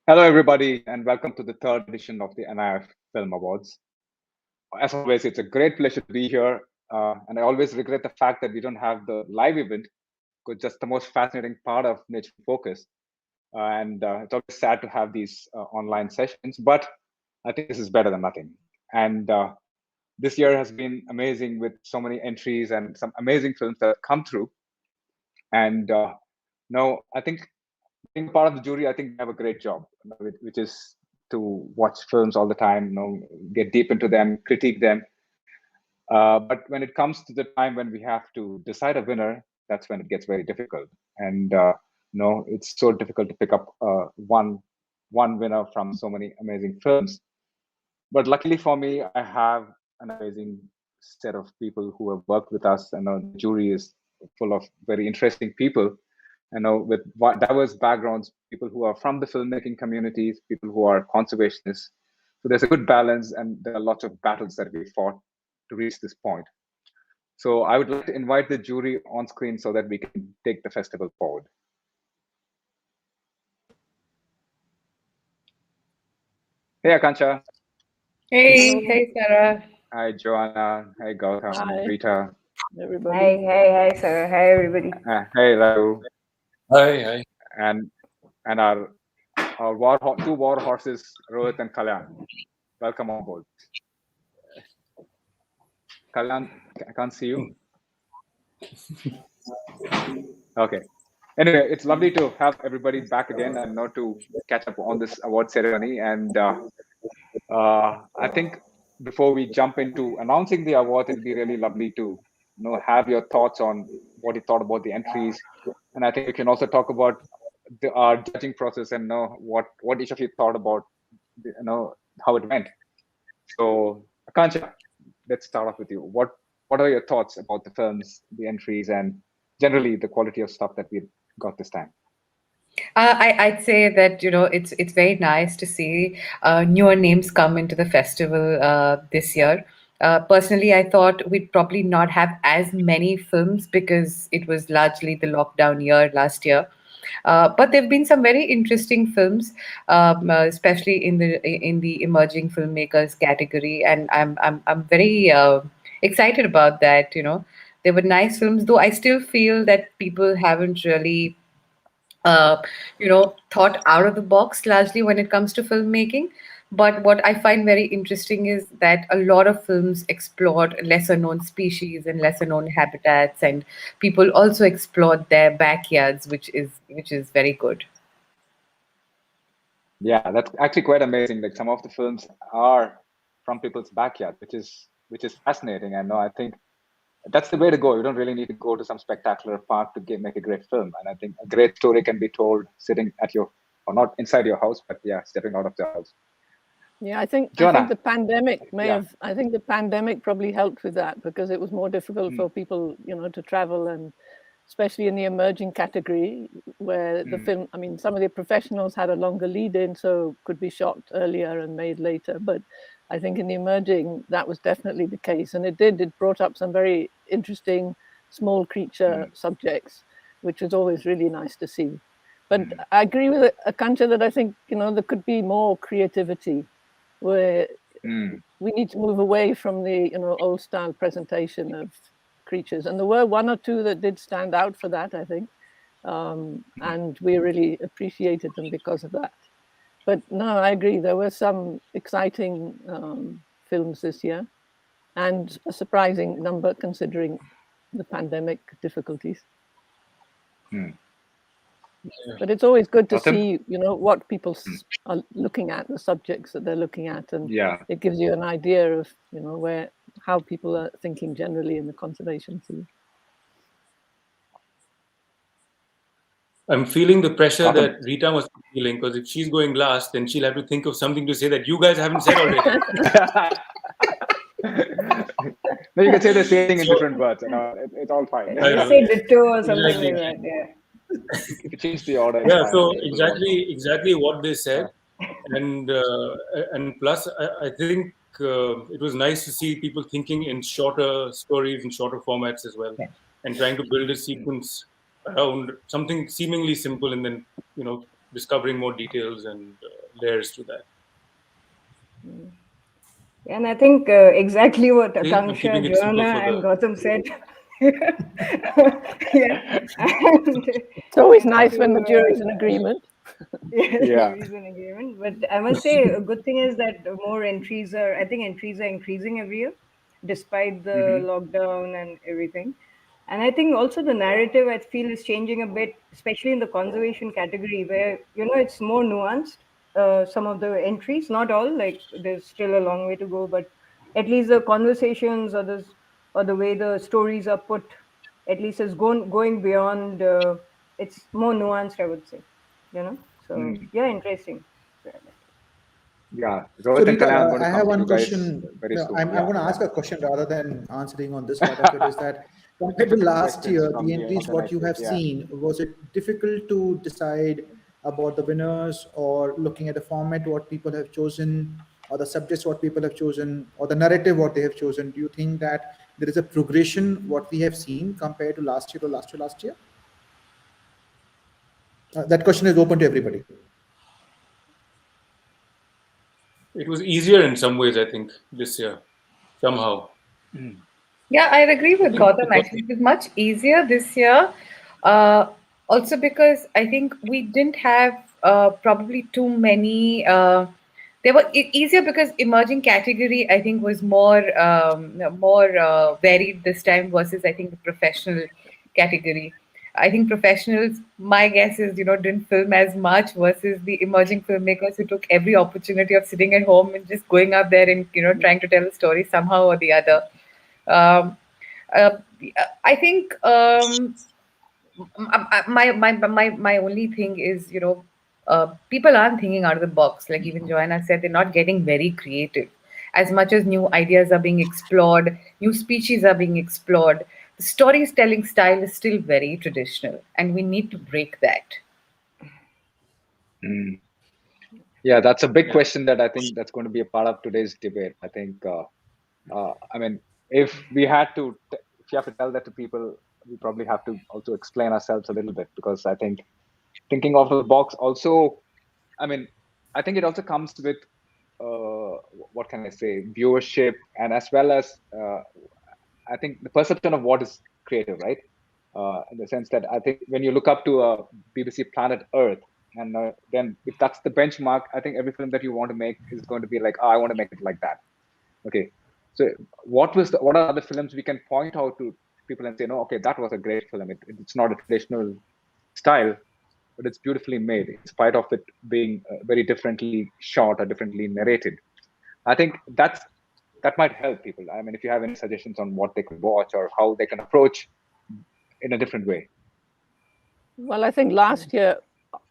Hello, everybody, and welcome to the third edition of the NIF Film Awards. As always, it's a great pleasure to be here, and I always regret the fact that we don't have the live event, because just the most fascinating part of Nature Focus. And it's always sad to have these online sessions, but I think this is better than nothing. And this year has been amazing with so many entries and some amazing films that have come through. And no, I think being part of the jury, I think we have a great job, which is to watch films all the time, get deep into them, critique them. But when it comes to the time when we have to decide a winner, that's when it gets very difficult. And it's so difficult to pick up one winner from so many amazing films. But luckily for me, I have an amazing set of people who have worked with us. I know the jury is full of very interesting people. I know with diverse backgrounds, people who are from the filmmaking communities, people who are conservationists. So there's a good balance, and there are lots of battles that we fought to reach this point. So I would like to invite the jury on screen so that we can take the festival forward. Hey, Akansha. Hey, Sarah. Hi, Joanna. Hey, Gautam. Hi. Rita. Everybody. Hey, Sarah. Hey, everybody. Hey, Raghu. Hi. And our two war horses, Rohit and Kalyan. Welcome on board. Kalyan, I can't see you. Okay. Anyway, it's lovely to have everybody back again and not to catch up on this award ceremony. And I think before we jump into announcing the award, it'd be really lovely to have your thoughts on what you thought about the entries. And I think we can also talk about our judging process and know what each of you thought about how it went. So Akansha, let's start off with you. What are your thoughts about the films, the entries, and generally the quality of stuff that we got this time? I'd say that it's very nice to see newer names come into the festival this year. Personally, I thought we'd probably not have as many films because it was largely the lockdown year last year. But there've been some very interesting films, especially in the emerging filmmakers category, and I'm very excited about that. There were nice films, though I still feel that people haven't really thought out of the box largely when it comes to filmmaking. But what I find very interesting is that a lot of films explored lesser known species and lesser known habitats, and people also explored their backyards, which is very good. Yeah, that's actually quite amazing. Like some of the films are from people's backyard, which is fascinating. And I think that's the way to go. You don't really need to go to some spectacular park to make a great film. And I think a great story can be told sitting at or not inside your house, but stepping out of the house. Yeah, I think the pandemic I think the pandemic probably helped with that, because it was more difficult for people, to travel, and especially in the emerging category where the film, some of the professionals had a longer lead in, so could be shot earlier and made later. But I think in the emerging, that was definitely the case. And it brought up some very interesting small creature subjects, which was always really nice to see. But I agree with Akansha that I think, there could be more creativity, where we need to move away from the, old style presentation of creatures. And there were one or two that did stand out for that, I think. And we really appreciated them because of that. But no, I agree. There were some exciting films this year, and a surprising number considering the pandemic difficulties. But it's always good to see, what people are looking at, the subjects that they're looking at, and it gives you an idea of, how people are thinking generally in the conservation field. I'm feeling the pressure that Rita must be feeling, because if she's going last, then she'll have to think of something to say that you guys haven't said already. No, you can say the same thing in different words. It's all fine. You say ditto or something like that. Yeah. If you change the order, Yeah. fine. So exactly what they said, and plus I think it was nice to see people thinking in shorter stories and shorter formats as well, and trying to build a sequence around something seemingly simple, and then discovering more details and layers to that. And I think exactly what Akanksha, Joanna, and Gautam said. It's always nice when the jury's in agreement. Jury's in agreement. But I must say, a good thing is that more entries are increasing every year, despite the lockdown and everything. And I think also the narrative, I feel, is changing a bit, especially in the conservation category, where, it's more nuanced. Some of the entries, not all, like there's still a long way to go, but at least the conversations or the way the stories are put, at least is going beyond, it's more nuanced, I would say, So yeah, interesting. Yeah. So Rita, I have one question. I'm going to ask a question rather than answering on this part of it. Is that compared to last year, the entries what you have seen, was it difficult to decide about the winners, or looking at the format what people have chosen, or the subjects what people have chosen, or the narrative what they have chosen? Do you think that there is a progression what we have seen compared to last year or last year? That question is open to everybody. It was easier in some ways, I think, this year, somehow. Yeah, I agree with Gautam. Actually, it was much easier this year. Also because I think we didn't have probably too many. They were easier because emerging category, I think, was more varied this time versus, I think, the professional category. I think professionals, my guess is, didn't film as much versus the emerging filmmakers who took every opportunity of sitting at home and just going out there and, trying to tell a story somehow or the other. I think my only thing is, people aren't thinking out of the box. Like even Joanna said, they're not getting very creative. As much as new ideas are being explored, new species are being explored, the storytelling style is still very traditional, and we need to break that. Yeah, that's a big question that I think that's going to be a part of today's debate. I think, if you have to tell that to people, we probably have to also explain ourselves a little bit, because I think thinking out of the box also, I think it also comes with, what can I say, viewership, and as well as, I think the perception of what is creative, right? In the sense that I think when you look up to a BBC Planet Earth, and then if that's the benchmark, I think every film that you want to make is going to be like, I want to make it like that. Okay. So what are other films we can point out to people and say, no, okay, that was a great film. It's not a traditional style, but it's beautifully made, in spite of it being very differently shot or differently narrated. I think that might help people. If you have any suggestions on what they could watch or how they can approach in a different way. Well, I think last year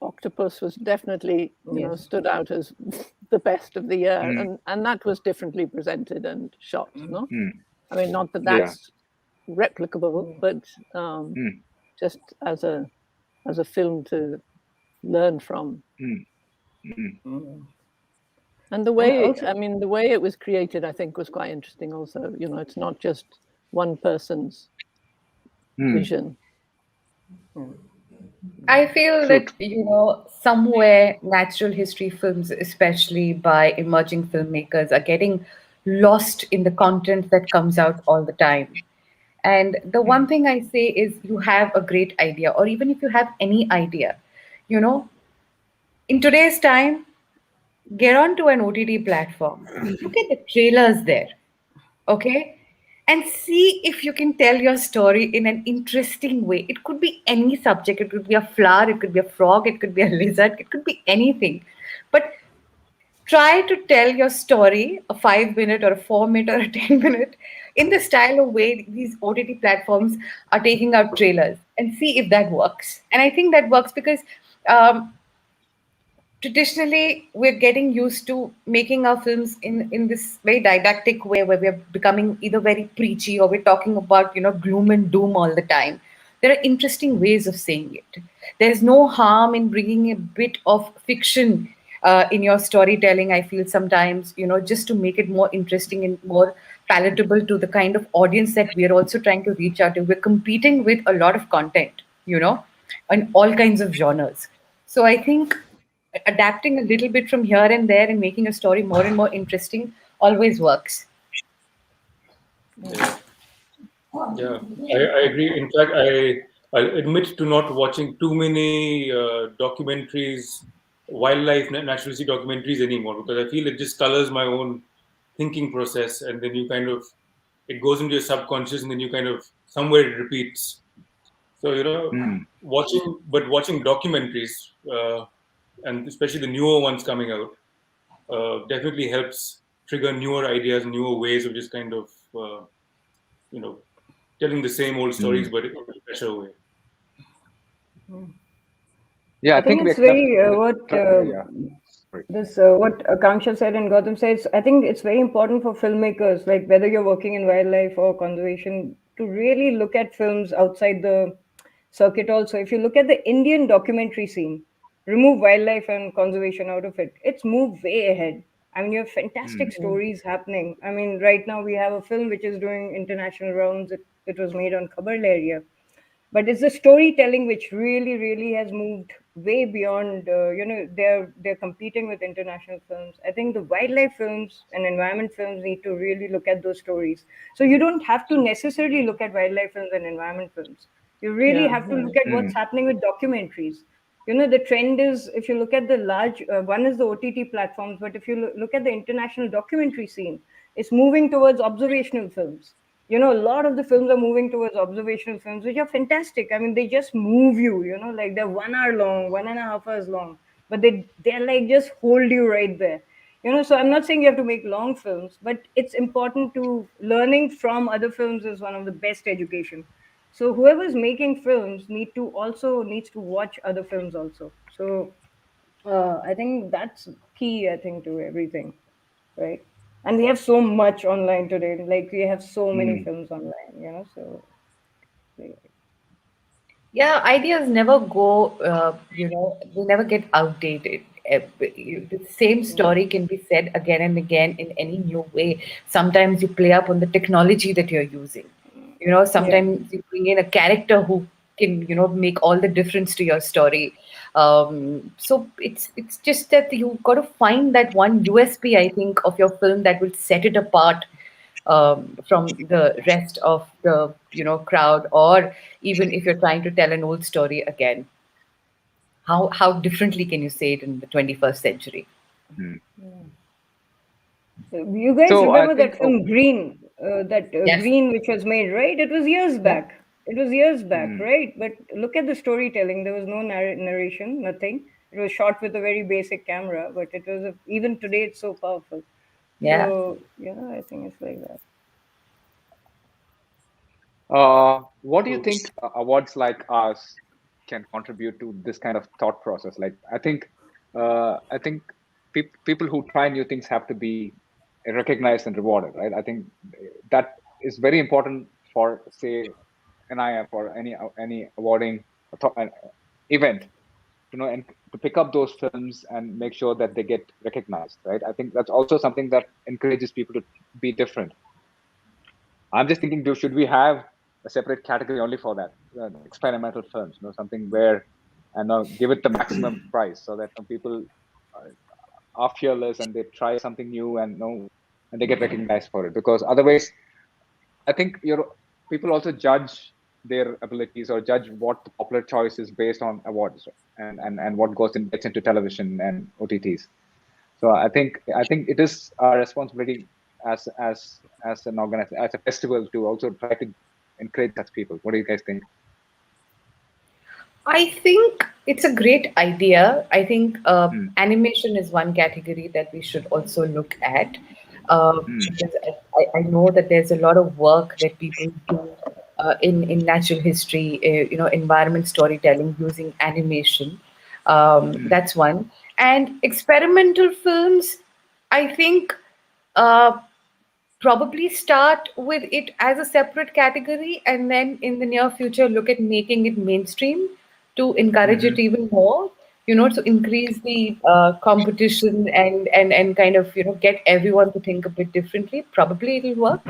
Octopus was definitely, stood out as the best of the year, and that was differently presented and shot. No, not that that's replicable, but just as a film to learn from. And the way, the way it was created, I think, was quite interesting. Also, it's not just one person's vision. I feel that, somewhere natural history films, especially by emerging filmmakers, are getting lost in the content that comes out all the time. And the one thing I say is, you have a great idea, or even if you have any idea, in today's time, get onto an OTT platform, look at the trailers there, okay? And see if you can tell your story in an interesting way. It could be any subject. It could be a flower, it could be a frog, it could be a lizard, it could be anything. But try to tell your story, a 5 minute or a 4 minute or a 10 minute, in the style of way these OTT platforms are taking out trailers, and see if that works. And I think that works because traditionally we're getting used to making our films in this very didactic way, where we're becoming either very preachy or we're talking about gloom and doom all the time. There are interesting ways of saying it. There's no harm in bringing a bit of fiction in your storytelling. I feel sometimes, just to make it more interesting and more palatable to the kind of audience that we're also trying to reach out to. We're competing with a lot of content, in all kinds of genres. So I think adapting a little bit from here and there and making a story more and more interesting always works. Yeah, I agree. In fact, I'll admit to not watching too many documentaries, wildlife, naturalisty documentaries anymore, because I feel it just colors my own thinking process, and then it goes into your subconscious, and then you kind of, somewhere it repeats. So, watching documentaries, and especially the newer ones coming out, definitely helps trigger newer ideas, newer ways of just kind of, telling the same old stories, but in a better way. Yeah, I think it's very what Akanksha said and Gautam says. I think it's very important for filmmakers, like whether you're working in wildlife or conservation, to really look at films outside the circuit also. If you look at the Indian documentary scene, remove wildlife and conservation out of it, it's moved way ahead. I mean, you have fantastic stories happening. I mean, right now we have a film which is doing international rounds. It was made on Khabar area, but it's the storytelling which really has moved way beyond. They're competing with international films. I think the wildlife films and environment films need to really look at those stories. So you don't have to necessarily look at wildlife films and environment films. You really have to look at what's happening with documentaries. The trend is, if you look at the large one is the OTT platforms, but if you look at the international documentary scene, it's moving towards observational films. A lot of the films are moving towards observational films, which are fantastic. I mean, they just move you, like they're 1 hour long, 1.5 hours long, but they're like just hold you right there. So I'm not saying you have to make long films, but it's important to learning from other films is one of the best education. So whoever's making films needs to watch other films also. So I think that's key, I think, to everything, right? And we have so much online today. Like we have so many films online, so. Yeah, ideas never go, they never get outdated. The same story can be said again and again in any new way. Sometimes you play up on the technology that you're using. Sometimes you bring in a character who can, make all the difference to your story. So it's just that you've got to find that one USP, I think, of your film that will set it apart from the rest of the crowd, or even if you're trying to tell an old story again, how differently can you say it in the 21st century? You guys remember that film Green, Green which was made, right? It was years back. Right? But look at the storytelling. There was no narration, nothing. It was shot with a very basic camera, but it was even today it's so powerful. So I think it's like that. What do you think awards like ours can contribute to this kind of thought process? Like, I think people who try new things have to be recognized and rewarded, right? I think that is very important for, say, NIF or any awarding event, and to pick up those films and make sure that they get recognized, right? I think that's also something that encourages people to be different. I'm just thinking, should we have a separate category only for that, experimental films, something where, and give it the maximum price so that people are fearless and they try something new and they get recognized for it. Because otherwise, I think people also judge their abilities or judge what the popular choice is based on awards and what gets into television and OTTs. So I think it is our responsibility as an organization, as a festival, to also try to encourage such people. What do you guys think? I think it's a great idea. I think animation is one category that we should also look at, because I know that there's a lot of work that people do in natural history, environment storytelling using animation. That's one. And experimental films, I think. Uh, Probably start with it as a separate category and then in the near future look at making it mainstream to encourage it even more, to increase the competition and kind of get everyone to think a bit differently. Probably it'll work.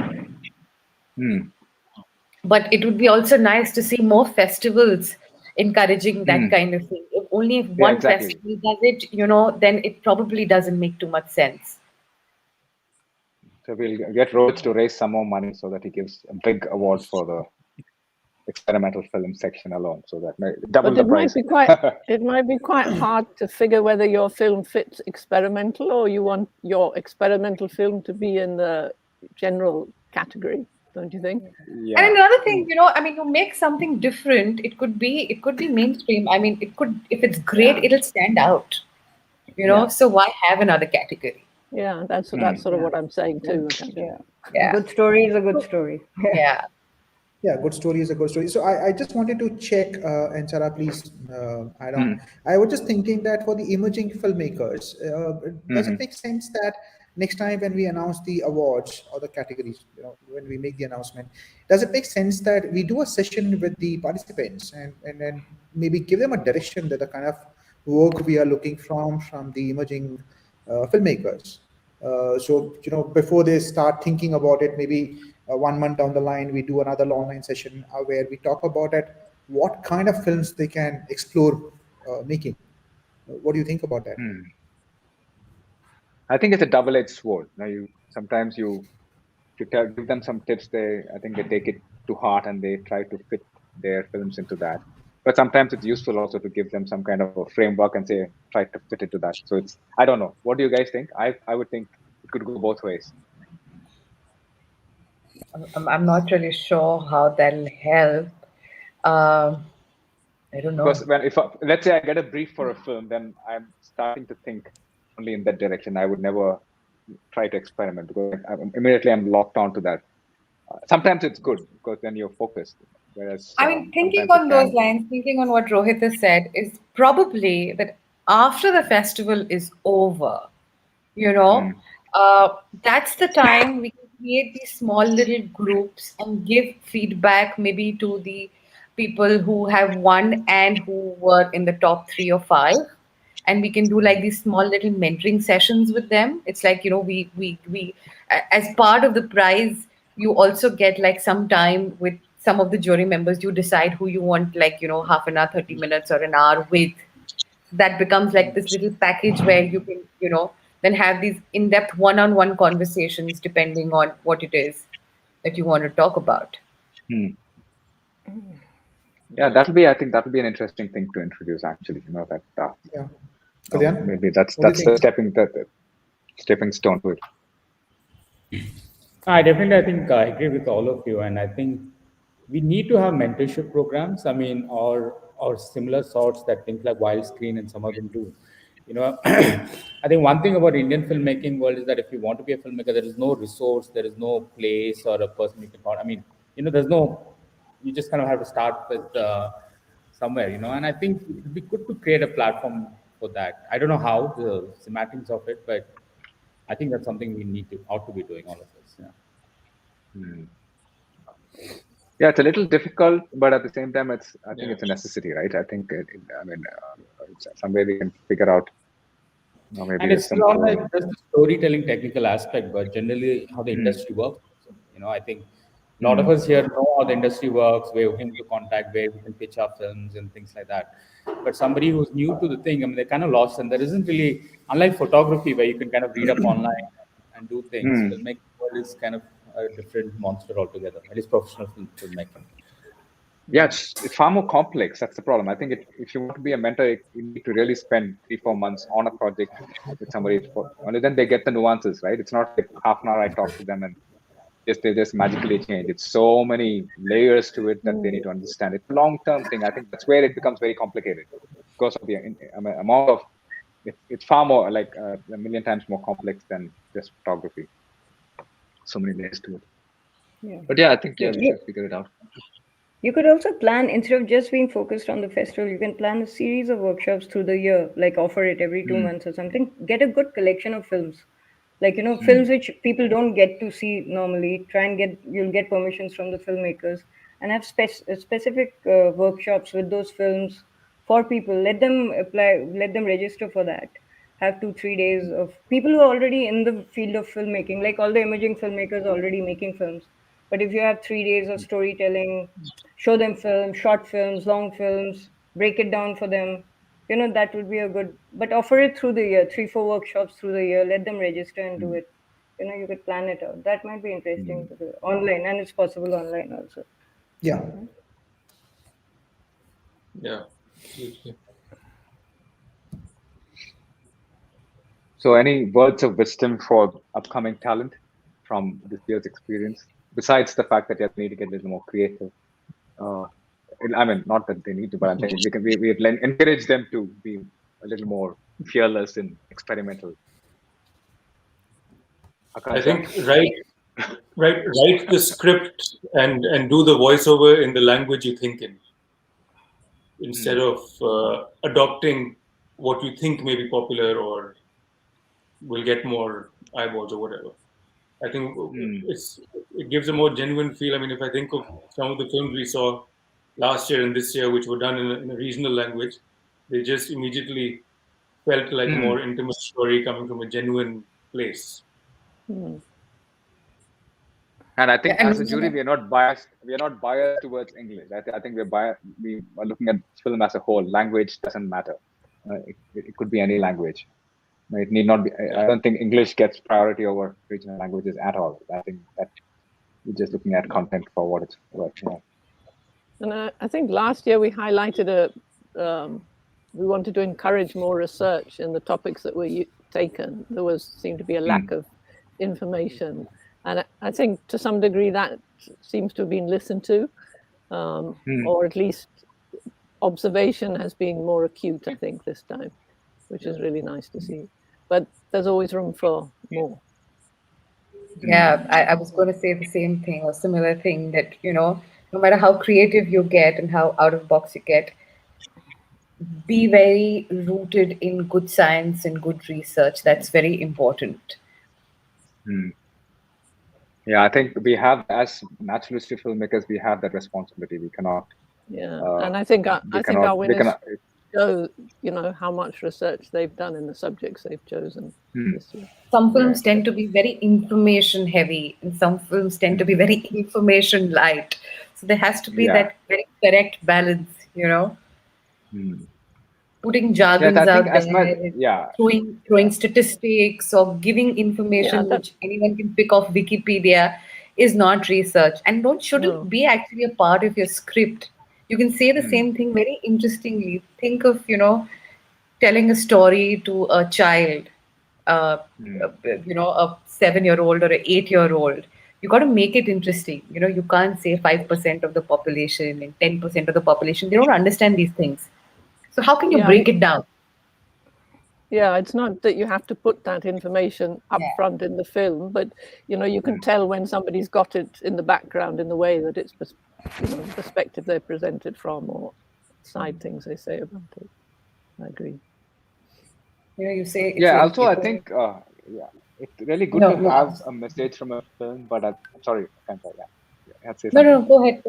But it would be also nice to see more festivals encouraging that kind of thing. If only if one festival does it, then it probably doesn't make too much sense. So we'll get Rohit to raise some more money so that he gives a big award for the experimental film section alone, so that double the price. It might be quite hard to figure whether your film fits experimental or you want your experimental film to be in the general category, don't you think? Yeah. And another thing, you make something different. It could be mainstream. If it's great, it'll stand out. So why have another category? Yeah, that's sort of what I'm saying too. Yeah. Good story is a good story. Yeah. Yeah, good story is a good story. So I just wanted to check, and Sarah, please add on. I was just thinking that for the emerging filmmakers, does it make sense that next time when we announce the awards or the categories, when we make the announcement, does it make sense that we do a session with the participants and then maybe give them a direction that the kind of work we are looking from the emerging filmmakers? So, before they start thinking about it, maybe 1 month down the line, we do another online session where we talk about what kind of films they can explore making. What do you think about that? I think it's a double-edged sword. Now, sometimes you give them some tips. I think they take it to heart and they try to fit their films into that. But sometimes it's useful also to give them some kind of a framework and say, try to fit into that. So I don't know. What do you guys think? I would think it could go both ways. I'm not really sure how that'll help. I don't know. Because let's say I get a brief for a film, then I'm starting to think only in that direction. I would never try to experiment because immediately I'm locked onto that. Sometimes it's good because then you're focused. Whereas thinking on those lines, thinking on what Rohit has said, is probably that after the festival is over, that's the time we can create these small little groups and give feedback maybe to the people who have won and who were in the top 3 or 5. And we can do like these small little mentoring sessions with them. It's like, we as part of the prize, you also get like some time with some of the jury members. You decide who you want, like, half an hour, 30 minutes or an hour with. That becomes like this little package where you can, then have these in-depth one-on-one conversations depending on what it is that you want to talk about. Yeah, I think that'll be an interesting thing to introduce actually, that maybe that's the stepping stone to it. I think I agree with all of you, and I think we need to have mentorship programs. Or similar sorts that things like Wild Screen and some of them do. I think one thing about Indian filmmaking world is that if you want to be a filmmaker, there is no resource, there is no place or a person you can call. There's no. You just kind of have to start with somewhere, And I think it would be good to create a platform for that. I don't know how the semantics of it, but I think that's something we ought to be doing, all of us. Yeah, it's a little difficult, but at the same time, I think it's a necessity, right? I think, some way we can figure out. Maybe and it's not like just the storytelling technical aspect, but generally how the industry works. I think a lot of us here know how the industry works, where we can contact, where we can pitch our films and things like that. But somebody who's new to the thing, they're kind of lost, and there isn't really, unlike photography, where you can kind of read up online and do things. Filmmaking world is kind of a different monster altogether, at least professional filmmaking. Yeah, it's far more complex. That's the problem. I think if you want to be a mentor, you need to really spend 3-4 months on a project with somebody. Only then they get the nuances, right? It's not like half an hour I talk to them and they just magically change. It's so many layers to it that they need to understand. It's a long-term thing. I think that's where it becomes very complicated because of the amount of, it's far more like a million times more complex than just photography. So many layers to it. Yeah. But yeah, I think we should figure it out. You could also plan, instead of just being focused on the festival, you can plan a series of workshops through the year, like offer it every 2 months or something. Get a good collection of films. Like, films which people don't get to see normally. You'll get permissions from the filmmakers and have specific workshops with those films for people. Let them apply, let them register for that. Have 2-3 days of people who are already in the field of filmmaking, like all the emerging filmmakers already making films. But if you have 3 days of storytelling, show them films, short films, long films, break it down for them, that would be a good, but offer it through the year, 3-4 workshops through the year, let them register and do it. You could plan it out. That might be interesting to do online, and it's possible online also. Yeah. Yeah. So any words of wisdom for upcoming talent from this year's experience, besides the fact that you need to get a little more creative? I mean, not that they need to, but I'm saying we encourage them to be a little more fearless and experimental. I think write the script and do the voiceover in the language you think in, instead of adopting what you think may be popular or will get more eyeballs or whatever. I think it gives a more genuine feel. I mean, if I think of some of the films we saw last year and this year, which were done in a regional language, they just immediately felt like a more intimate story coming from a genuine place. And I think as a jury, we are not biased. We are not biased towards English. I think we are looking at film as a whole. Language doesn't matter. It could be any language. It need not be. I don't think English gets priority over regional languages at all. I think that we're just looking at content for what it's worth. Yeah. And I think last year we highlighted we wanted to encourage more research in the topics that were taken. There seemed to be a lack of information. And I think to some degree that seems to have been listened to, or at least observation has been more acute, I think, this time, which is really nice to see. But there's always room for more. Yeah, I was going to say the same thing or similar thing that, no matter how creative you get and how out of box you get, be very rooted in good science and good research. That's very important. Yeah, I think we have, as naturalistic filmmakers, we have that responsibility. We cannot. Yeah, and I think our winners show, how much research they've done in the subjects they've chosen this year. Some films tend to be very information heavy, and some films tend to be very information light. So there has to be that very correct balance, Putting jargons out there, throwing statistics or giving information which anyone can pick off Wikipedia is not research, and shouldn't be actually a part of your script. You can say the same thing very interestingly. Think of, telling a story to a child, a 7-year-old or an 8-year-old. You got to make it interesting. You can't say 5% of the population and 10% of the population. They don't understand these things. So how can you break it down? Yeah, it's not that you have to put that information up front in the film, but you can tell when somebody's got it in the background in the way that it's perspective they're presented from or side things they say about it. I agree. You say. Yeah. Also, I think it's really good to have a message from a film. But I'm sorry, I can't say that. No, go ahead.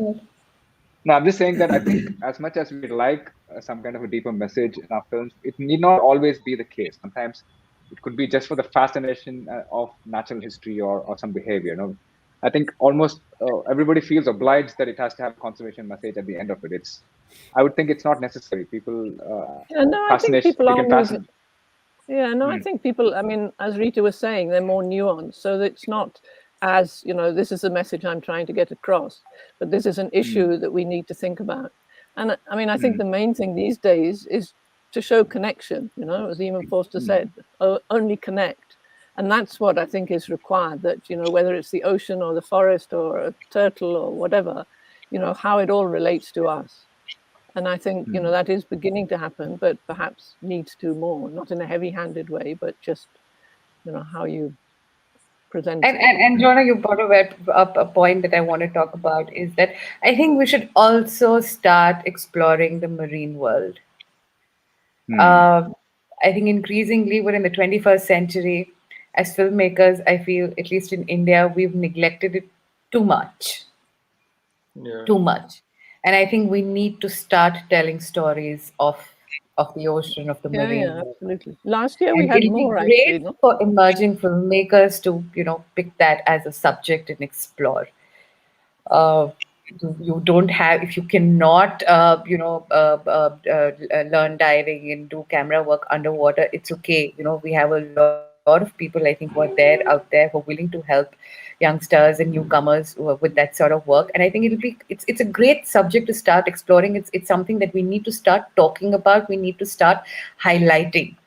No, I'm just saying that I think as much as we'd like some kind of a deeper message in our films, it need not always be the case. Sometimes it could be just for the fascination of natural history or some behavior. I think almost everybody feels obliged that it has to have a conservation message at the end of it. I would think it's not necessary. People, I think people I think people, I mean, as Rita was saying, they're more nuanced. So it's not as, this is a message I'm trying to get across, but this is an issue that we need to think about. And I mean, I think the main thing these days is to show connection, as Eamon Forster said, only connect. And that's what I think is required, that, whether it's the ocean or the forest or a turtle or whatever, how it all relates to us. And I think, that is beginning to happen, but perhaps needs to more, not in a heavy-handed way, but just, how you present it. And Jonah, you brought up a point that I want to talk about, is that I think we should also start exploring the marine world. I think increasingly we're in the 21st century. As filmmakers, I feel, at least in India, we've neglected it too much. Too much. And I think we need to start telling stories of the ocean, of the marine world. Absolutely. Last year we had more, great for emerging filmmakers to, pick that as a subject and explore. You don't have, if you cannot, learn diving and do camera work underwater, it's okay. We have a lot of people, I think, who are out there who are willing to help youngsters and newcomers with that sort of work. And I think it's a great subject to start exploring. It's something that we need to start talking about. We need to start highlighting.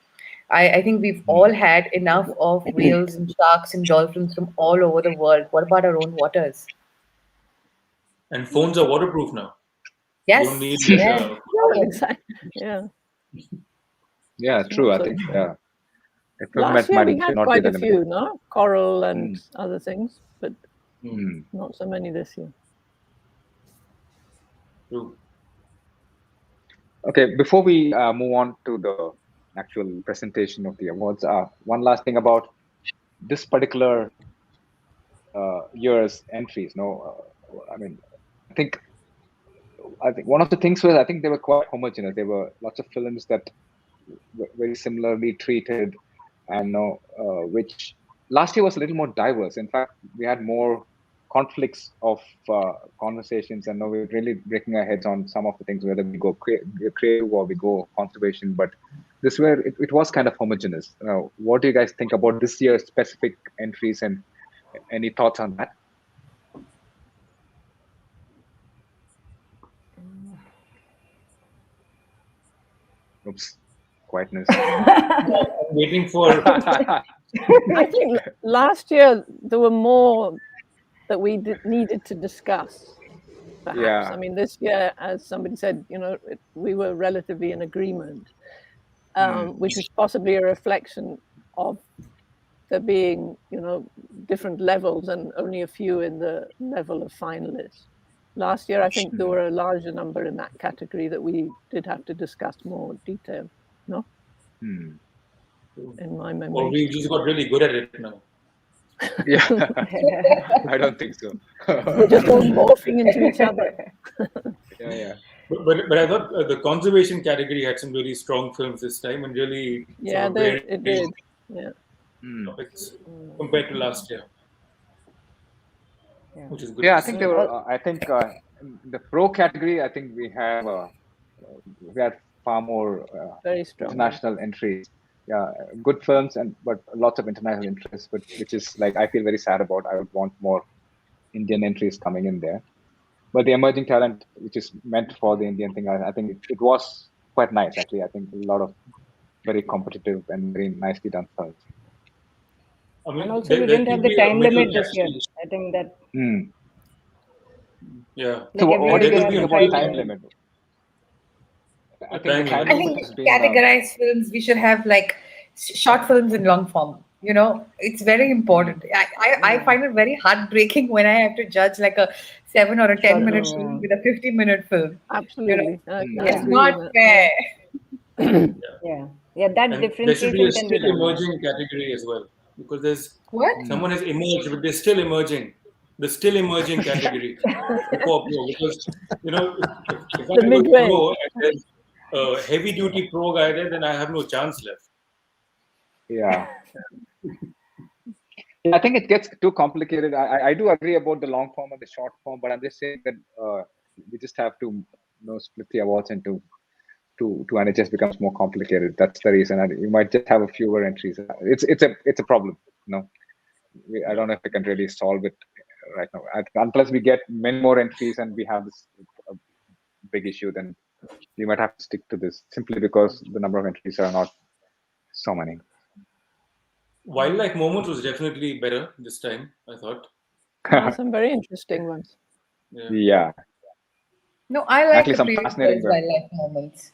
I think we've all had enough of whales and sharks and dolphins from all over the world. What about our own waters? And phones are waterproof now. Yes. You don't need Yeah, true. I think, yeah. Last year we had quite a few, no? Coral and other things, but not so many this year. True. Okay, before we move on to the actual presentation of the awards, one last thing about this particular year's entries. I think one of the things was, I think they were quite homogeneous. There were lots of films that were very similarly treated, and which last year was a little more diverse. In fact, we had more conflicts of conversations, and now we're really breaking our heads on some of the things, whether we go creative or we go conservation. But this where it was kind of homogeneous. What do you guys think about this year's specific entries, and any thoughts on that? Oops, quietness. I'm waiting for. I think last year there were more that we needed to discuss. Perhaps. Yeah. I mean, this year, as somebody said, we were relatively in agreement, which is possibly a reflection of there being, different levels and only a few in the level of finalists. Last year, I think there were a larger number in that category that we did have to discuss more detail, no? In my memory. Or we just got really good at it now. Yeah, I don't think so. We're just all morphing into each other. Yeah. But I thought the conservation category had some really strong films this time, and really it did. Yeah. Topics compared to last year. Yeah. Which is good. Yeah, I think there were. I think the pro category, I think we had far more very strong international entries. Yeah, good films but lots of international interest, but which is like I feel very sad about. I would want more Indian entries coming in there. But the emerging talent, which is meant for the Indian thing, I think it was quite nice actually. I think a lot of very competitive and very nicely done films. I mean, and also we didn't have the time limit this year. I think that. Yeah. So what do you think about time limit? I think to categorize films, we should have like short films and long form. It's very important. I find it very heartbreaking when I have to judge like a 7 or a 10-minute film with a 50-minute film. Absolutely. It's not fair. Yeah, that differentiation. There should be a still emerging category as well, because there's someone has emerged, but they're still emerging. The still emerging category because if I go pro and there's a heavy duty pro guy there, then I have no chance left. Yeah. I think it gets too complicated. I do agree about the long form and the short form, but I'm just saying that we just have to split the awards into two, and it just becomes more complicated. That's the reason. You might just have a fewer entries. It's a problem. I don't know if we can really solve it right now. Unless we get many more entries and we have this big issue, then we might have to stick to this simply because the number of entries are not so many. Wildlife Moments was definitely better this time, I thought. Some very interesting ones. Yeah. No, I like the previous year's Wildlife Moments.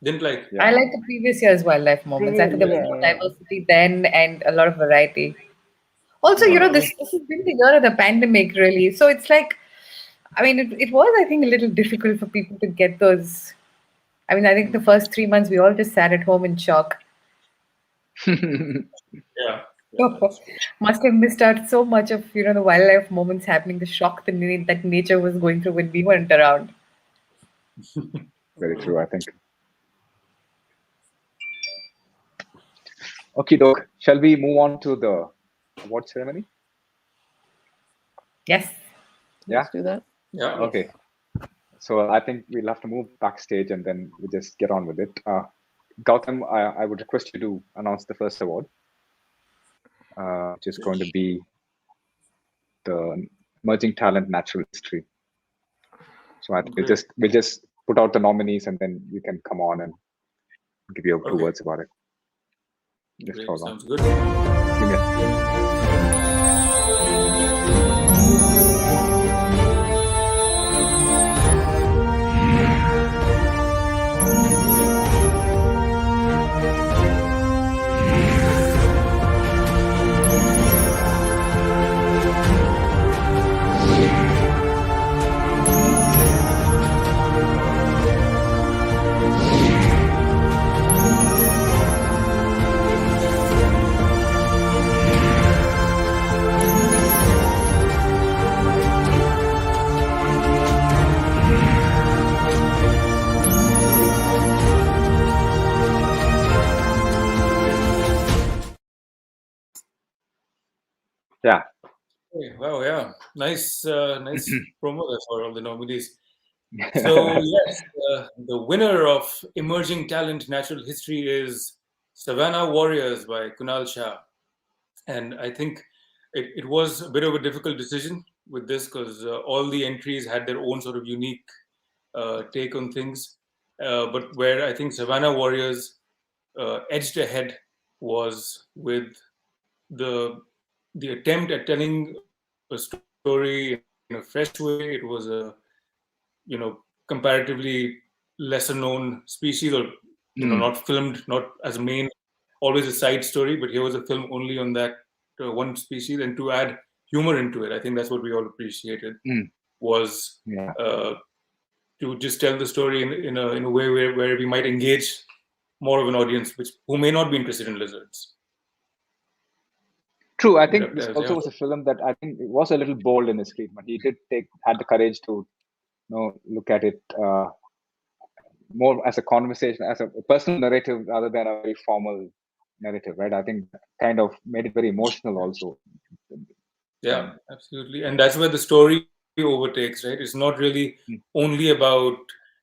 Didn't like. Yeah. I like the previous year's Wildlife Moments. I think there was more diversity then and a lot of variety. Also, this has been the year of the pandemic, really. So it's like, I mean, it was, I think, a little difficult for people to get those. I mean, I think the first 3 months we all just sat at home in shock. Yeah. Must have missed out so much of the wildlife moments happening, the shock that nature was going through when we weren't around. Very true, I think. Okay, doc. Shall we move on to the award ceremony? Yes. Yeah. Let's do that. Yeah. Okay. So I think we'll have to move backstage and then we just get on with it. Gautam, I would request you to announce the first award, which is going to be the Emerging Talent Natural History. So I think we'll just put out the nominees and then you can come on and give your 2 words about it. Just hold on. Sounds good. Give me a... Yeah. Okay, wow, yeah. Nice promo there for all the nominees. So, yes, the winner of Emerging Talent Natural History is Savannah Warriors by Kunal Shah. And I think it was a bit of a difficult decision with this because all the entries had their own sort of unique take on things. But where I think Savannah Warriors edged ahead was with the attempt at telling a story in a fresh way. It was a comparatively lesser known species, or not filmed, not as main, always a side story, but here was a film only on that one species, and to add humor into it. I think that's what we all appreciated was to just tell the story in a way where we might engage more of an audience who may not be interested in lizards. True, I think this also was a film that I think it was a little bold in his treatment. He did had the courage to look at it more as a conversation, as a personal narrative rather than a very formal narrative, right? I think that kind of made it very emotional also. Yeah, absolutely. And that's where the story overtakes, right? It's not really only about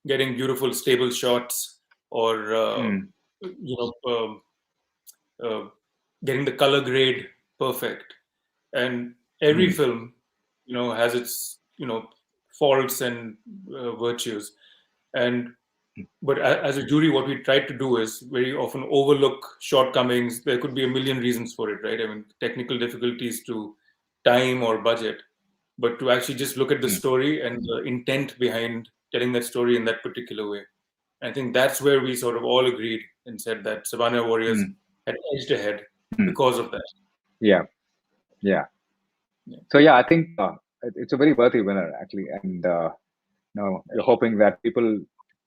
getting beautiful, stable shots or, getting the color grade perfect. And every film, has its, faults and virtues. But as a jury, what we try to do is very often overlook shortcomings. There could be a million reasons for it, right? I mean, technical difficulties to time or budget, but to actually just look at the story and the intent behind telling that story in that particular way. I think that's where we sort of all agreed and said that Savannah Warriors had edged ahead because of that. Yeah. So I think it's a very worthy winner actually, and you're hoping that people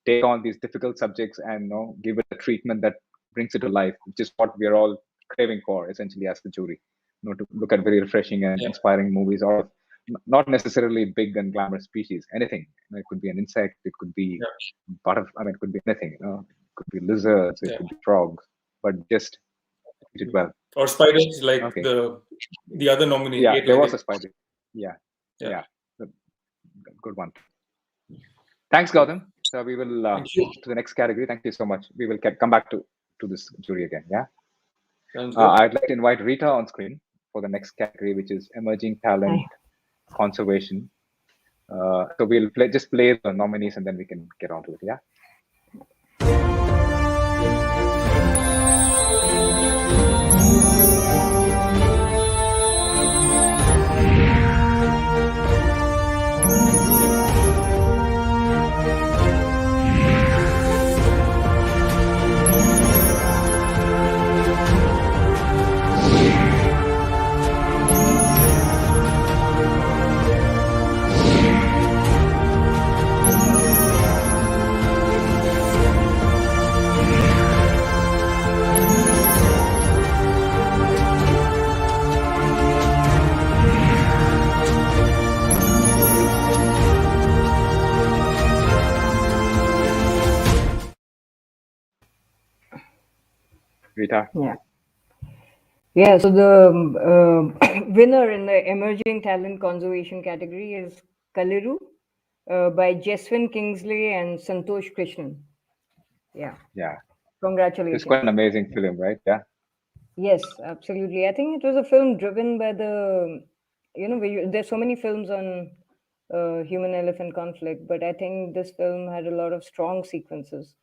take on these difficult subjects and give it a treatment that brings it to life, which is what we're all craving for essentially as the jury. To look at very refreshing and inspiring movies, or not necessarily big and glamorous species. Anything. It could be an insect. It could be it could be anything. It could be lizards. It could be frogs. But just treat it well. Or spiders, like the other nominee. Yeah, there was a spider. Yeah. Good one. Thanks, Gautam. So we will move to the next category. Thank you so much. We will come back to this jury again. Yeah. I'd like to invite Rita on screen for the next category, which is Emerging Talent Conservation. So we'll just play the nominees and then we can get on to it. Yeah. Rita. Yeah, so the winner in the Emerging Talent Conservation category is Kaliru by Jeswin Kingsley and Santosh Krishnan. Yeah. Congratulations. It's quite an amazing film, right? Yeah. Yes, absolutely. I think it was a film driven by the, there's so many films on human-elephant conflict, but I think this film had a lot of strong sequences,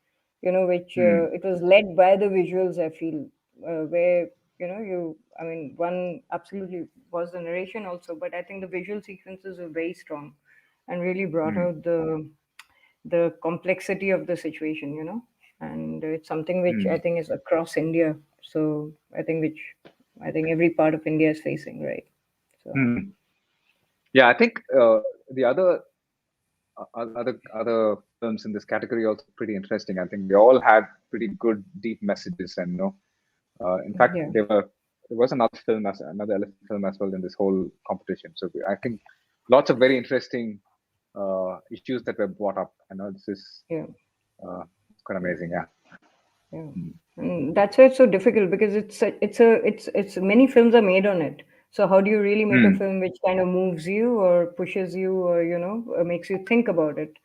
which it was led by the visuals, I feel, where, one absolutely was the narration also, but I think the visual sequences were very strong and really brought out the complexity of the situation, and it's something which I think is across India. So I think every part of India is facing, right? So yeah, I think the other films in this category are also pretty interesting. I think they all had pretty good deep messages, and in fact there was another elephant film as well in this whole competition. So I think lots of very interesting issues that were brought up. I know this is quite amazing. And that's why it's so difficult, because it's many films are made on it. So how do you really make a film which kind of moves you or pushes you or makes you think about it?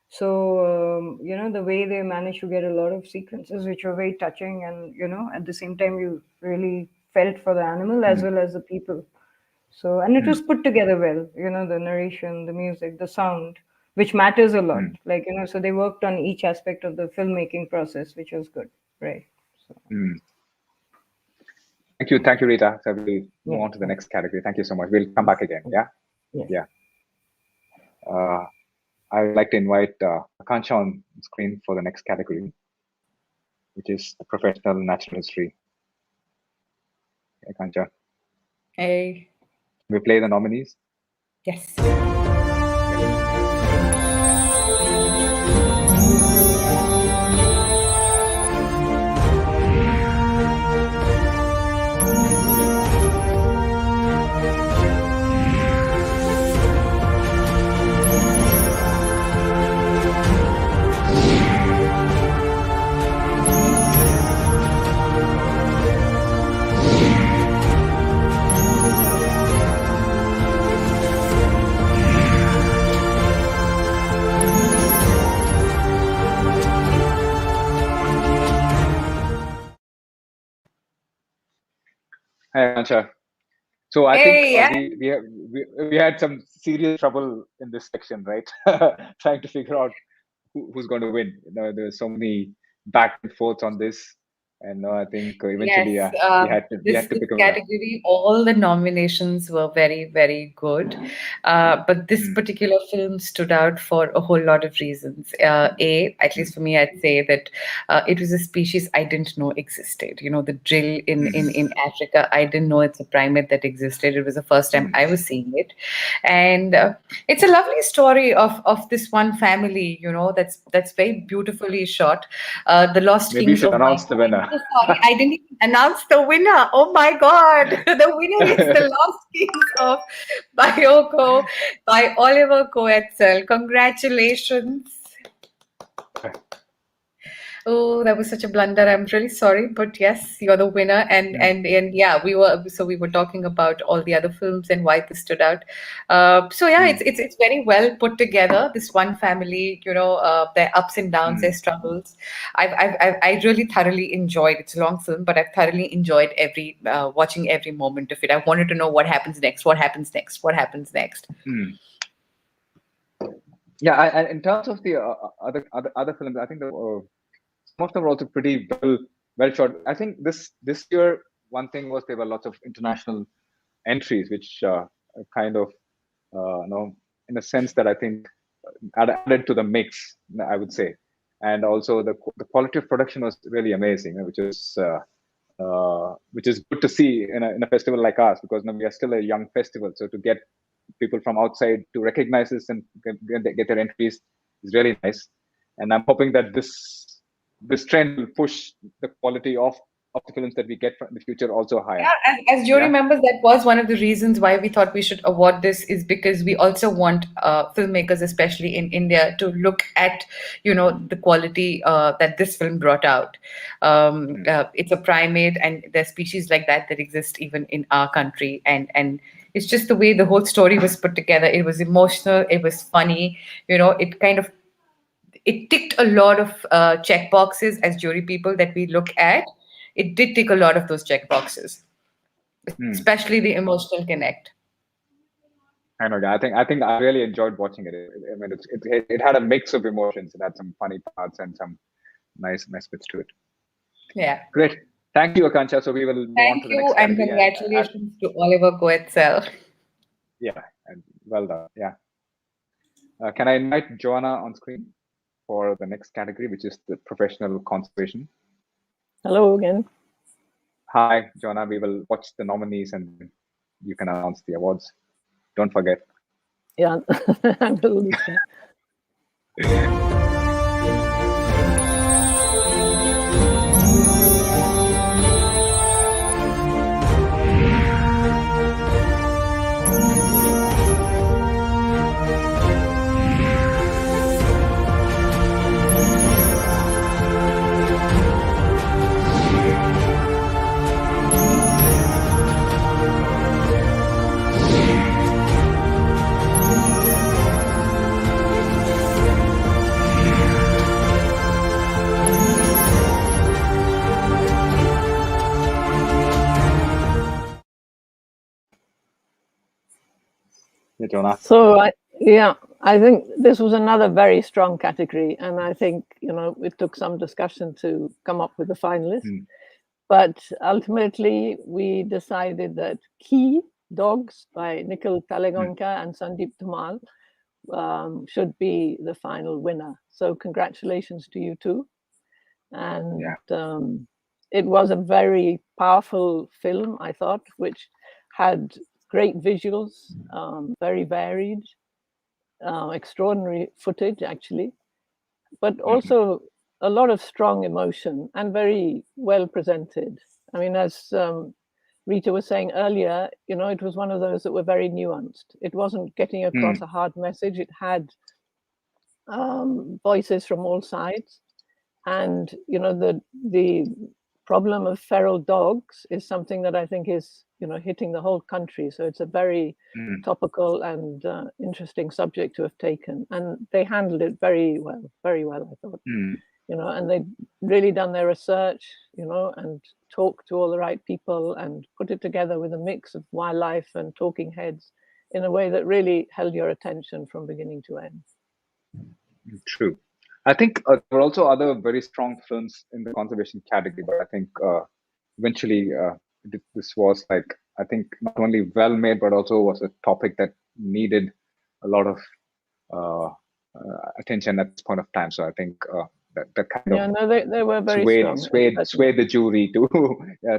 So the way they managed to get a lot of sequences which were very touching, and at the same time you really felt for the animal as well as the people. So, and it was put together well, the narration, the music, the sound, which matters a lot. Like, so they worked on each aspect of the filmmaking process, which was good, right? So. Thank you, Rita. So we'll move on to the next category. Thank you so much. We'll come back again. Yeah. I'd like to invite Akansha on screen for the next category, which is the professional natural history. Akansha. Hey. We play the nominees? Yes. Hi, Akansha. So I think we had some serious trouble in this section, right? Trying to figure out who's going to win. There's so many back and forth on this, and I think eventually we had to pick a category. All the nominations were very, very good, but this particular film stood out for a whole lot of reasons. At least for me, I'd say that it was a species I didn't know existed. The drill in Africa, I didn't know it's a primate that existed. It was the first time I was seeing it, and it's a lovely story of this one family. That's very beautifully shot. The Lost Maybe Kings you should of announce the winner. Sorry, I didn't even announce the winner. Oh my God. The winner is The Lost Kings of Bioko by Oliver Coetzel. Congratulations. Oh, that was such a blunder. I'm really sorry, but yes, you're the winner. And yeah, we were talking about all the other films and why this stood out. It's very well put together. This one family, their ups and downs, their struggles. I really thoroughly enjoyed. It's a long film, but I've thoroughly enjoyed watching every moment of it. I wanted to know what happens next. What happens next? What happens next? Yeah, in terms of the other films, I think some of them were also pretty well shot. I think this year, one thing was there were lots of international entries, which kind of, in a sense that I think added to the mix, I would say. And also the quality of production was really amazing, which is good to see in a festival like ours, because we are still a young festival. So to get people from outside to recognize this and get their entries is really nice. And I'm hoping that this trend will push the quality of of the films that we get from the future also higher. Yeah, as jury members, that was one of the reasons why we thought we should award this, is because we also want filmmakers, especially in India, to look at, the quality that this film brought out. It's a primate, and there's species like that exist even in our country, and it's just the way the whole story was put together. It was emotional, it was funny, it ticked a lot of check boxes as jury people that we look at. It did tick a lot of those check boxes, especially the emotional connect. I know. I think I really enjoyed watching it. I mean, it had a mix of emotions. It had some funny parts and some nice bits to it. Yeah. Great. Thank you, Akanksha. So we will move on to the next category. And congratulations to Oliver Goetzel. Yeah, and well done. Yeah. Can I invite Joanna on screen for the next category, which is the professional conservation? Hello again. Hi, Joanna. We will watch the nominees and you can announce the awards. Don't forget. Yeah, I will. Yeah, Joanna. So I think this was another very strong category, and I think it took some discussion to come up with the finalists. But ultimately, we decided that KHEE Dogs by Nikhil Talagonka and Sandeep Dhumal should be the final winner. So congratulations to you two. And it was a very powerful film, I thought, which had great visuals, very varied, extraordinary footage, actually, but also a lot of strong emotion and very well presented. I mean, as Rita was saying earlier, it was one of those that were very nuanced. It wasn't getting across a hard message. It had voices from all sides. And, the problem of feral dogs is something that I think is, hitting the whole country. So it's a very topical and interesting subject to have taken. And they handled it very well, I thought. And they'd really done their research, and talked to all the right people and put it together with a mix of wildlife and talking heads in a way that really held your attention from beginning to end. True. I think there were also other very strong films in the conservation category, but I think eventually this was I think not only well made, but also was a topic that needed a lot of attention at this point of time. So I think that kind of they were very strong. Swayed the jury to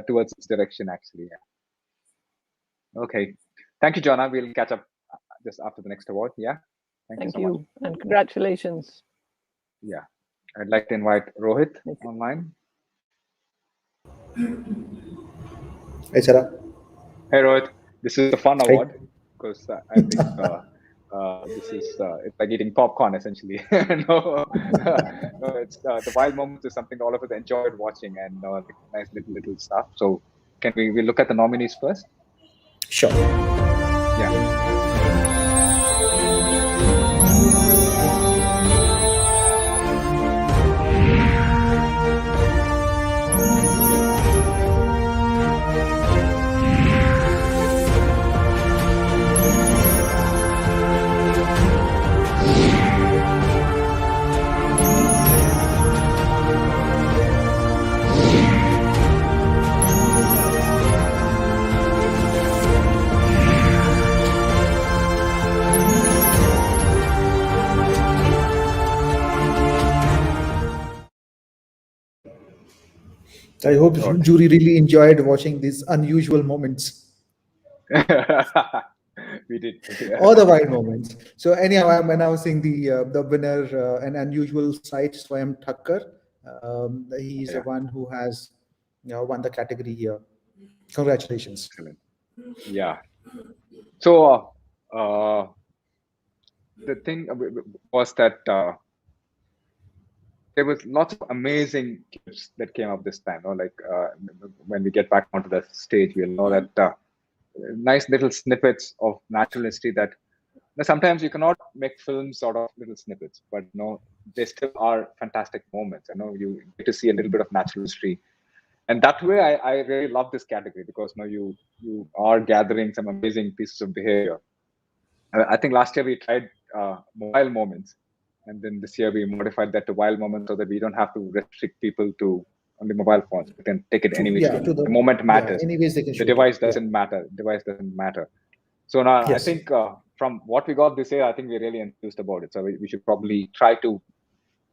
towards this direction, actually. Yeah. Okay. Thank you, Joanna. We'll catch up just after the next award. Yeah. Thank you so much. And congratulations. Yeah, I'd like to invite Rohit online. Hey, Sarah. Hey, Rohit. This is a fun award because I think this is it's like eating popcorn essentially. No, it's the wild moments is something all of us enjoyed watching and nice little stuff. So can we look at the nominees first? Sure. Yeah. I hope the jury really enjoyed watching these unusual moments. We did. All the wild moments. So anyhow, I'm announcing the winner, an unusual sight, Swayam Thakkar. He's the one who has won the category here. Congratulations. Excellent. Yeah. So the thing was that there was lots of amazing clips that came up this time. When we get back onto the stage, we'll know that nice little snippets of natural history that sometimes you cannot make films out of little snippets, but they still are fantastic moments. You get to see a little bit of natural history. And that way, I really love this category because you are gathering some amazing pieces of behavior. I think last year we tried mobile moments, and then this year we modified that to wild moments so that we don't have to restrict people to only mobile phones. We can take it anyway. The moment matters. The device doesn't matter. Device doesn't matter. So now I think from what we got this year, I think we're really enthused about it. So we should probably try to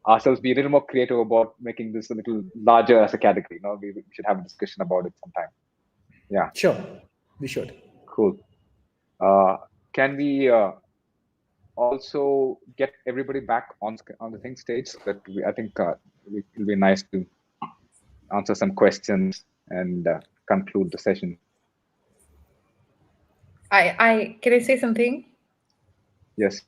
ourselves be a little more creative about making this a little larger as a category. We should have a discussion about it sometime. Yeah. Sure, we should. Cool. Can we also get everybody back on the thing stage? That I think it will be nice to answer some questions and conclude the session. Can I say something? Yes.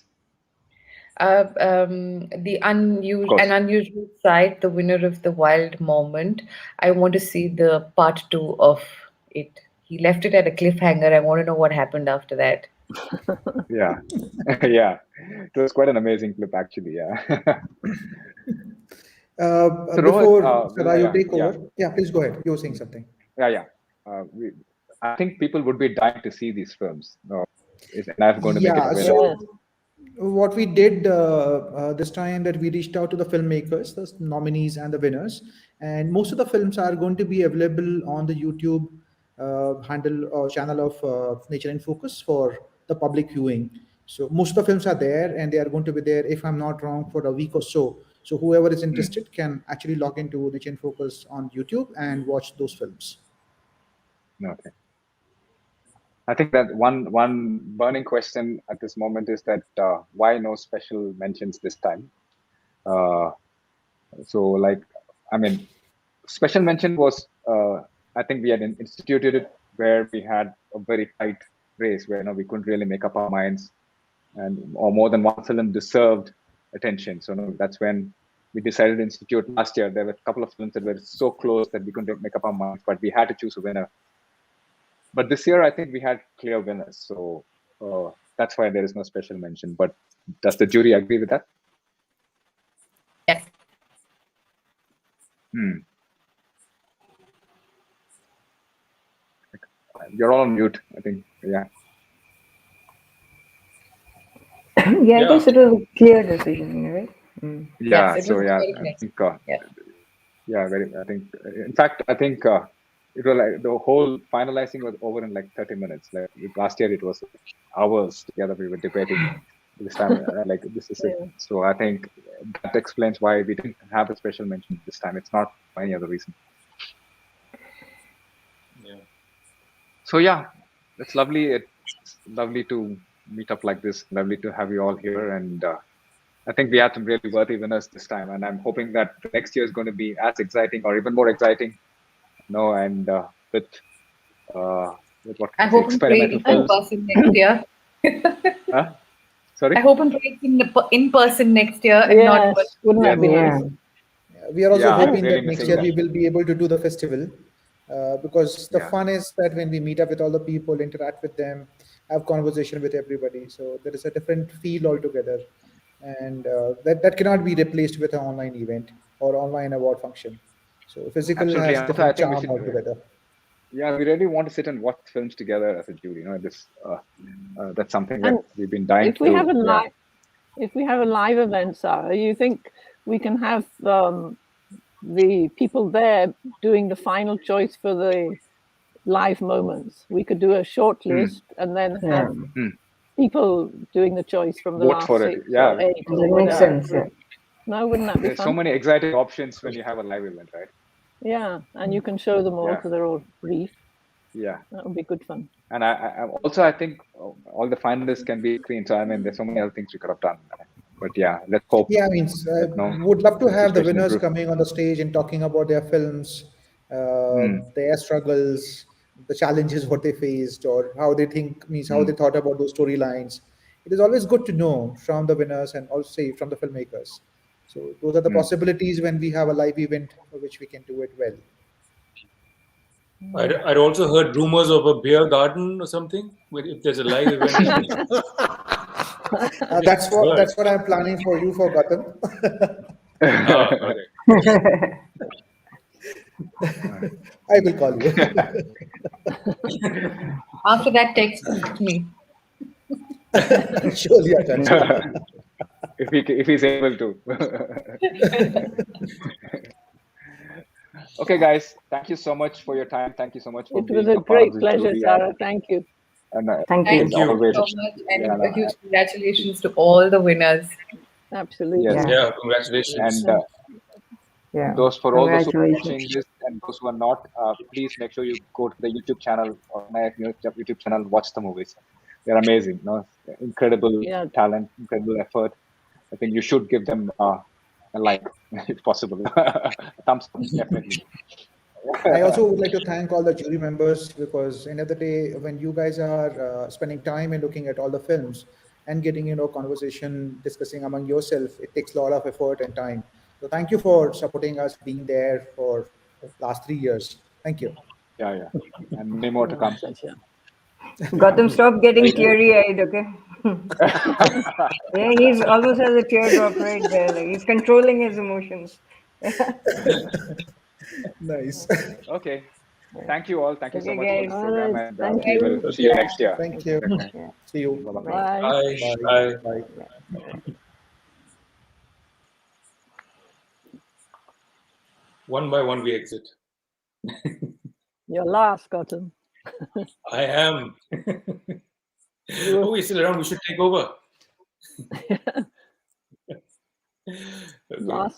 An unusual sight, the winner of the wild moment. I want to see the part 2 of it. He left it at a cliffhanger. I want to know what happened after that. Yeah. Yeah. It was quite an amazing clip, actually. Yeah. Before you take over. Yeah, please go ahead. You were saying something. Yeah. I think people would be dying to see these films. Is NIF going to make it available? So what we did this time, that we reached out to the filmmakers, the nominees and the winners, and most of the films are going to be available on the YouTube handle or channel of Nature inFocus for the public viewing. So most of the films are there, and they are going to be there, if I'm not wrong, for a week or so. So whoever is interested can actually log into Nature inFocus on YouTube and watch those films. Okay. I think that one burning question at this moment is that why no special mentions this time? Special mention was I think we had instituted it where we had a very tight race where we couldn't really make up our minds, or more than one film deserved attention. So that's when we decided to institute last year. There were a couple of films that were so close that we couldn't make up our minds, but we had to choose a winner. But this year, I think we had clear winners. So that's why there is no special mention. But does the jury agree with that? Yes. You're all on mute, I think. Yeah. Yeah, I guess it was a clear decision, right? Yeah. Yes, so yeah, I think. I think. In fact, I think it was like the whole finalizing was over in like 30 minutes. Like last year, it was hours together. We were debating. This time, this is it. So I think that explains why we didn't have a special mention this time. It's not for any other reason. Yeah. So yeah, it's lovely. It's lovely to meet up like this. Lovely to have you all here, and I think we had some really worthy winners this time. And I'm hoping that the next year is going to be as exciting or even more exciting. And with what I hope experimental films. In person next year. Sorry? I hope in person next year. And not wouldn't that be nice? We are also hoping that next year we will be able to do the festival, because the fun is that when we meet up with all the people, interact with them, have conversation with everybody. So there is a different feel altogether, and that cannot be replaced with an online event or online award function. So physical has different charm altogether. Yeah, we really want to sit and watch films together as a jury. That's something that we've been dying to. If we have a live event, Sarah, you think we can have the people there doing the final choice for the live moments? We could do a short list and then have people doing the choice from the vote last for 6 it. Yeah, or 8. That makes sense. Yeah. No, wouldn't that be There's fun? so many exciting options when you have a live event, right? Yeah, and you can show them all because they're all brief. Yeah, that would be good fun. And I think all the finalists can be screened. So I mean, there's so many other things we could have done. But yeah, let's hope. Yeah, I mean, would love to have the winners coming on the stage and talking about their films their struggles, the challenges what they faced, or how they think, means how they thought about those storylines. It is always good to know from the winners and also say from the filmmakers. So those are the possibilities when we have a live event for which we can do it well. I'd also heard rumors of a beer garden or something. If there's a live event, that's what I'm planning for you for Gautam. I will call you. After that, text me. Surely I can. if he's able to. Okay, guys, thank you so much for your time. Thank you so much for being a part of this. It was a great pleasure, Sarah. Thank you. And, thank you so much, and a huge congratulations to all the winners. Absolutely. Yes. Yeah, congratulations. And those for all those who are watching this and those who are not, please make sure you go to the YouTube channel or my YouTube channel, watch the movies. They're amazing, incredible talent, incredible effort. I think you should give them a like, if possible. A thumbs up, definitely. I also would like to thank all the jury members, because end of the day, when you guys are spending time and looking at all the films and getting conversation, discussing among yourself, it takes a lot of effort and time. So thank you for supporting us, being there for the last 3 years. Thank you. Yeah, and many more to come. Gautam, stop getting teary-eyed, okay? Yeah, he's almost has a teardrop right there. Like he's controlling his emotions. Nice. Okay. Thank you all. Thank you so much guys. for the program, and Thank we will see you next year. Thank you. See you. Bye. Bye. Bye. One by one, we exit. You're last, Gautam. I am. Oh, we're still around. We should take over. Last.